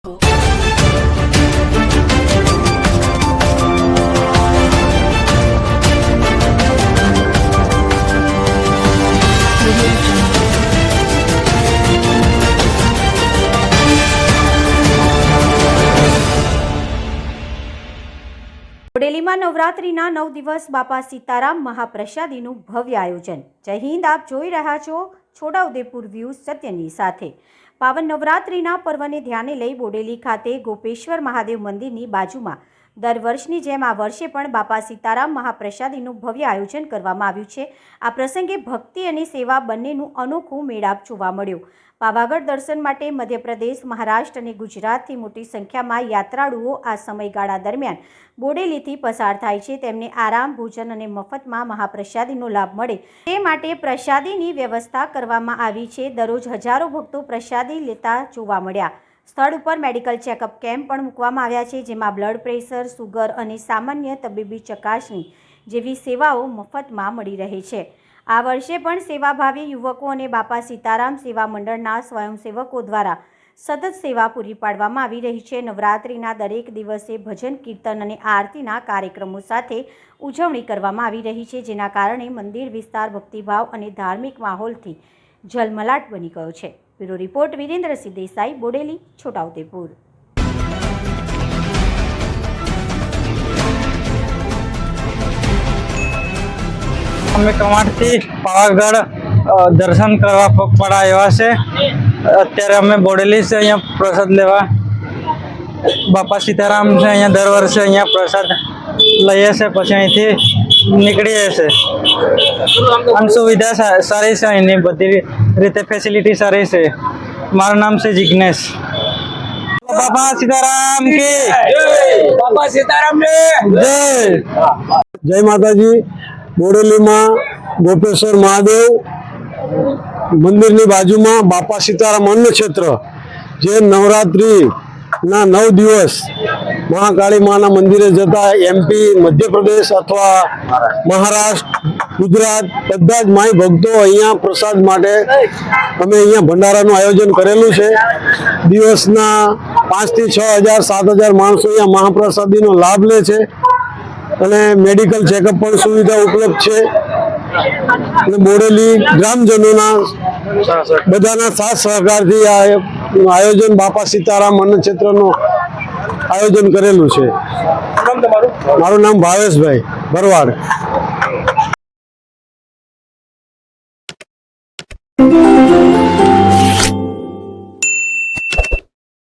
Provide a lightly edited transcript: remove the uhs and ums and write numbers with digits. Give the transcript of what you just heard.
બોડેલીમાં નવરાત્રિના 9 દિવસ બાપા સીતારામ મહાપ્રસાદીનું ભવ્ય આયોજન। જય હિન્દ, આપ જોઈ રહ્યા છો છોટાઉદેપુર વ્યૂઝ સત્યની સાથે। પાવન નવરાત્રિના પર્વને ધ્યાને લઈ બોડેલી ખાતે ગોપેશ્વર મહાદેવ મંદિરની બાજુમાં દર વર્ષની જેમ આ વર્ષે પણ બાપા સીતારામ મહાપ્રસાદીનું ભવ્ય આયોજન કરવામાં આવ્યું છે। આ પ્રસંગે ભક્તિ અને સેવા બંનેનું અનોખું મેળાપ જોવા મળ્યો। પાવાગઢ દર્શન માટે મધ્યપ્રદેશ, મહારાષ્ટ્ર અને ગુજરાતથી મોટી સંખ્યામાં યાત્રાળુઓ આ સમયગાળા દરમિયાન બોડેલીથી પસાર થાય છે। તેમને આરામ, ભોજન અને મફતમાં મહાપ્રસાદીનો લાભ મળે તે માટે પ્રસાદીની વ્યવસ્થા કરવામાં આવી છે। દરરોજ હજારો ભક્તો પ્રસાદી લેતા જોવા મળ્યા। સ્થળ ઉપર મેડિકલ ચેકઅપ કેમ્પ પણ મૂકવામાં આવ્યા છે, જેમાં બ્લડ પ્રેશર, સુગર અને સામાન્ય તબીબી ચકાસણી જેવી સેવાઓ મફતમાં મળી રહે છે। આ વર્ષે પણ સેવાભાવી યુવકો અને બાપા સીતારામ સેવા મંડળના સ્વયંસેવકો દ્વારા સતત સેવા પૂરી પાડવામાં આવી રહી છે। નવરાત્રિના દરેક દિવસે ભજન, કીર્તન અને આરતીના કાર્યક્રમો સાથે ઉજવણી કરવામાં આવી રહી છે, જેના કારણે મંદિર વિસ્તાર ભક્તિભાવ અને ધાર્મિક માહોલથી ઝલમલાટ બની ગયો છે। Bureau report, Virendrasinh Desai, Bodeli, Chhotaudepur. અમે કમાડથી પાવાગઢ દર્શન કરવા પગપાળા આવ્યા છે। અત્યારે અમે બોડેલી છે અહીંયા પ્રસાદ લેવા। બાપા સીતારામ છે અહીંયા દર વર્ષે અહીંયા પ્રસાદ લઈએ છે, પછી અહીંથી નીકળીએ છે। અને સુવિધા સારી છે, અહીંની બધી રીતે ફેસિલિટી સારી છે। મારું નામ છે જિગ્નેશ। બાપા સીતારામ કી જય। બાપા સીતારામ ને જય। જય માતાજી। બોડેલીમાં ગોપેશ્વર મહાદેવ મંદિરની બાજુમાં બાપા સીતારામ અન્ન ક્ષેત્ર, જે નવરાત્રિના 9 દિવસ મહાકાળી માના મંદિરે જતા એમપી, મધ્યપ્રદેશ અથવા મહારાષ્ટ્ર, ગુજરાત બધા જ માઈ ભક્તો અહીંયા પ્રસાદ માટે અમે અહીંયા ભંડારાનું આયોજન કરેલું છે। દિવસના 5 થી 6 હજાર 7 હજાર માણસો અહીંયા મહાપ્રસાદીનો લાભ લે છે અને મેડિકલ ચેકઅપ પણ સુવિધા ઉપલબ્ધ છે। અને બોડેલી ગ્રામજનોના બધાના સાથ સહકારથી આ આયોજન બાપા સીતારામ અન્ન ક્ષેત્રનું આયોજન કરેલું છે। મારું નામ ભાવેશભાઈ ભરવાડ।